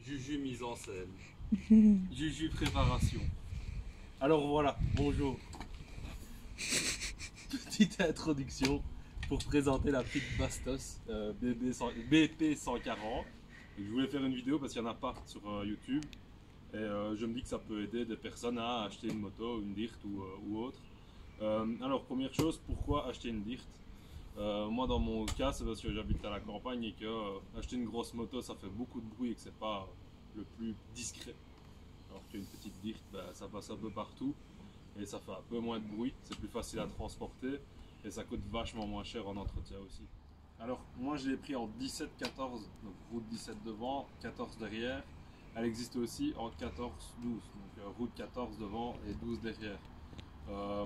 Juju mise en scène. Juju préparation. Alors voilà, bonjour. Petite introduction pour présenter la petite Bastos BP 140. Je voulais faire une vidéo parce qu'il n'y en a pas sur YouTube. Et je me dis que ça peut aider des personnes à acheter une moto, une Dirt ou autre. Alors première chose, pourquoi acheter une Dirt? Moi dans mon cas c'est parce que j'habite à la campagne et que acheter une grosse moto ça fait beaucoup de bruit et que c'est pas le plus discret. Alors qu'une petite Dirt ça passe un peu partout et ça fait un peu moins de bruit, c'est plus facile à transporter et ça coûte vachement moins cher en entretien aussi. Alors moi je l'ai pris en 17-14, donc route 17 devant, 14 derrière. Elle existe aussi en 14-12, donc route 14 devant et 12 derrière.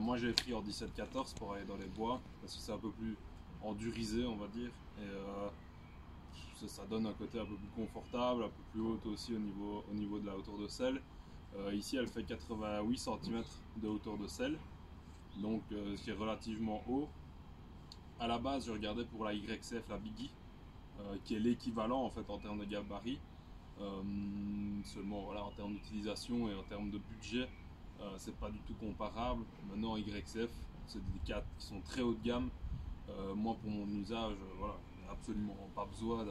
Moi j'ai pris en 17-14 pour aller dans les bois parce que c'est un peu plus endurisé on va dire et ça donne un côté un peu plus confortable, un peu plus haute aussi au niveau de la hauteur de selle. Ici elle fait 88 cm de hauteur de selle, donc ce qui est relativement haut. À la base je regardais pour la YCF, la Biggie, qui est l'équivalent en fait en termes de gabarit. Seulement voilà, en termes d'utilisation et en termes de budget c'est pas du tout comparable. Maintenant YCF c'est des 4 qui sont très haut de gamme. Moi pour mon usage voilà, absolument pas besoin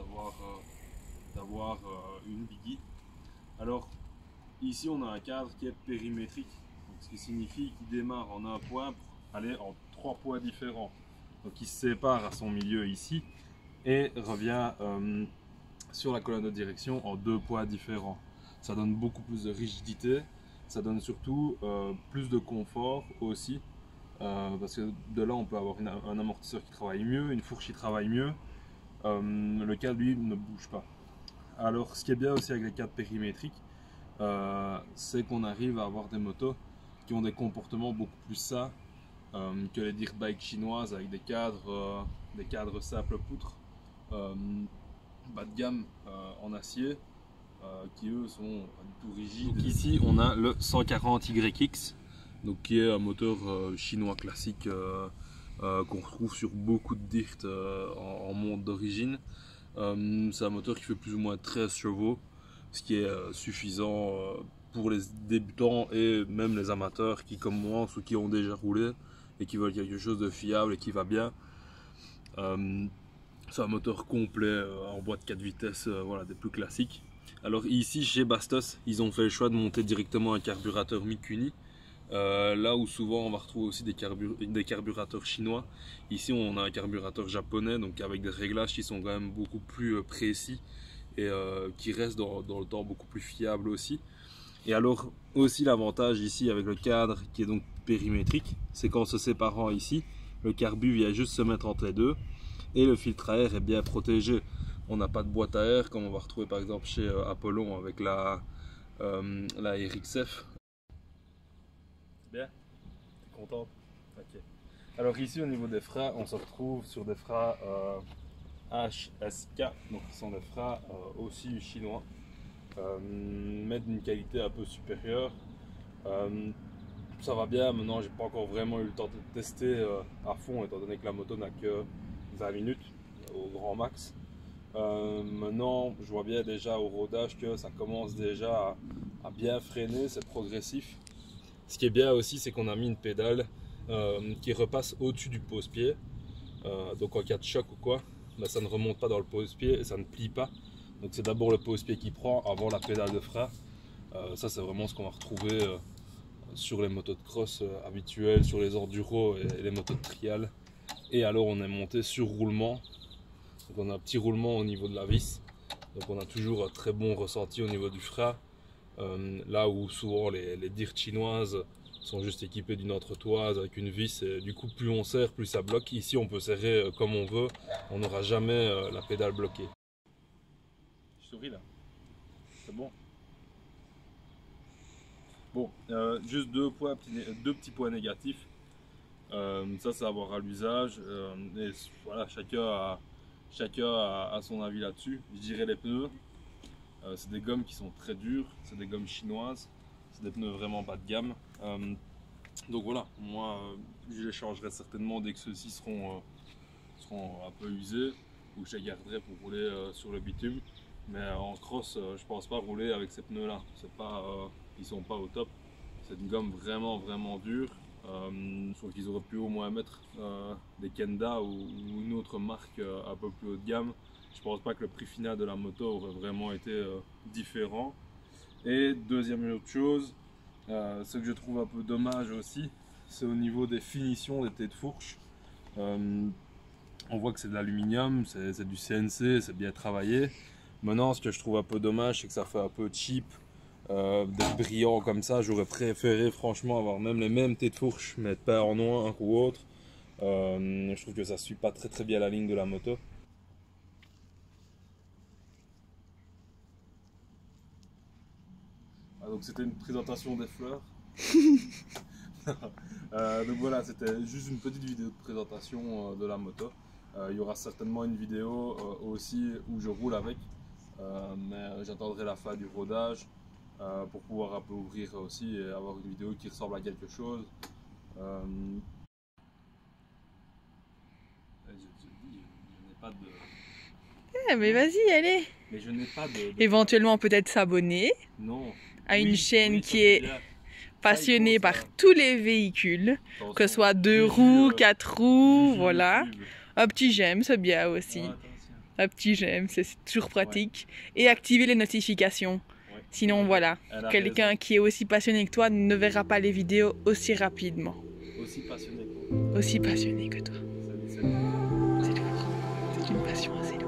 d'avoir une Biggie. Alors ici on a un cadre qui est périmétrique, donc, ce qui signifie qu'il démarre en un point pour aller en 3 points différents. Donc il se sépare à son milieu ici et revient sur la colonne de direction en 2 poids différents. Ça donne beaucoup plus de rigidité, ça donne surtout plus de confort aussi, parce que de là on peut avoir un amortisseur qui travaille mieux, une fourche qui travaille mieux, le cadre lui ne bouge pas. Alors ce qui est bien aussi avec les cadres périmétriques, c'est qu'on arrive à avoir des motos qui ont des comportements beaucoup plus sains que les dirt bikes chinoises avec des cadres simples poutres. Bas de gamme en acier qui eux sont pas du tout rigides. Donc ici on a le 140YX, donc qui est un moteur chinois classique qu'on retrouve sur beaucoup de Dirt en monde d'origine. C'est un moteur qui fait plus ou moins 13 chevaux, ce qui est suffisant pour les débutants et même les amateurs qui commencent ou qui ont déjà roulé et qui veulent quelque chose de fiable et qui va bien. C'est un moteur complet en boîte 4 vitesses, voilà, des plus classiques. Alors ici chez Bastos, ils ont fait le choix de monter directement un carburateur Mikuni. Là où souvent on va retrouver aussi des carburateurs chinois, ici on a un carburateur japonais, donc avec des réglages qui sont quand même beaucoup plus précis et qui restent dans le temps beaucoup plus fiables aussi. Et alors aussi l'avantage ici avec le cadre qui est donc périmétrique, c'est qu'en se séparant ici, le carbu vient juste se mettre entre les deux et le filtre à air est bien protégé. On n'a pas de boîte à air comme on va retrouver par exemple chez Apollon avec la RXF. Bien, t'es contente? Ok. Alors ici au niveau des freins, on se retrouve sur des freins HSK, donc qui sont des freins aussi chinois, mais d'une qualité un peu supérieure. Ça va bien, maintenant j'ai pas encore vraiment eu le temps de tester à fond étant donné que la moto n'a que 20 minutes au grand max. Maintenant je vois bien déjà au rodage que ça commence déjà à bien freiner, c'est progressif. Ce qui est bien aussi c'est qu'on a mis une pédale qui repasse au-dessus du pose-pied, donc en cas de choc ou quoi, ça ne remonte pas dans le pose-pied et ça ne plie pas. Donc c'est d'abord le pose-pied qui prend avant la pédale de frein. Ça c'est vraiment ce qu'on va retrouver sur les motos de cross habituelles, sur les enduros et les motos de trial. Et alors on est monté sur roulement, donc on a un petit roulement au niveau de la vis, donc on a toujours un très bon ressenti au niveau du frein, là où souvent les Dirt chinoises sont juste équipées d'une entretoise avec une vis et du coup plus on serre plus ça bloque. Ici on peut serrer comme on veut, on n'aura jamais la pédale bloquée. Je souris là, c'est bon. Bon, juste deux petits points négatifs. Ça, c'est à voir à l'usage. Et voilà, chacun a son avis là-dessus. Je dirais les pneus. C'est des gommes qui sont très dures. C'est des gommes chinoises. C'est des pneus vraiment bas de gamme. Donc voilà, moi, je les changerai certainement dès que ceux-ci seront un peu usés. Ou je les garderai pour rouler sur le bitume. Mais en cross, je pense pas rouler avec ces pneus-là. C'est pas, ils sont pas au top. C'est une gomme vraiment dure. Je trouve qu'ils auraient pu au moins mettre des Kenda ou une autre marque un peu plus haut de gamme. Je pense pas que le prix final de la moto aurait vraiment été différent. Et deuxième autre chose, ce que je trouve un peu dommage aussi, c'est au niveau des finitions des têtes de fourche. On voit que c'est de l'aluminium, c'est du CNC, c'est bien travaillé. Maintenant, ce que je trouve un peu dommage, c'est que ça fait un peu cheap d'être brillant comme ça. J'aurais préféré franchement avoir même les mêmes têtes de fourche, mais pas en noir ou autre. Je trouve que ça suit pas très bien la ligne de la moto. Donc c'était une présentation des fleurs. Donc voilà, c'était juste une petite vidéo de présentation de la moto. Il y aura certainement une vidéo aussi où je roule avec, mais j'attendrai la fin du rodage pour pouvoir un peu ouvrir aussi et avoir une vidéo qui ressemble à quelque chose. Je n'ai pas de... Mais vas-y, allez. Mais je n'ai pas de... Éventuellement peut-être s'abonner à une chaîne qui est passionnée par tous les véhicules, que ce soit 2 roues, 4 roues, voilà. Un petit j'aime, c'est bien aussi. Un petit j'aime, c'est toujours pratique. Et activer les notifications. Sinon, voilà, quelqu'un qui est aussi passionné que toi ne verra pas les vidéos aussi rapidement. Aussi passionné que toi. Aussi passionné que toi. C'est une passion assez lourde.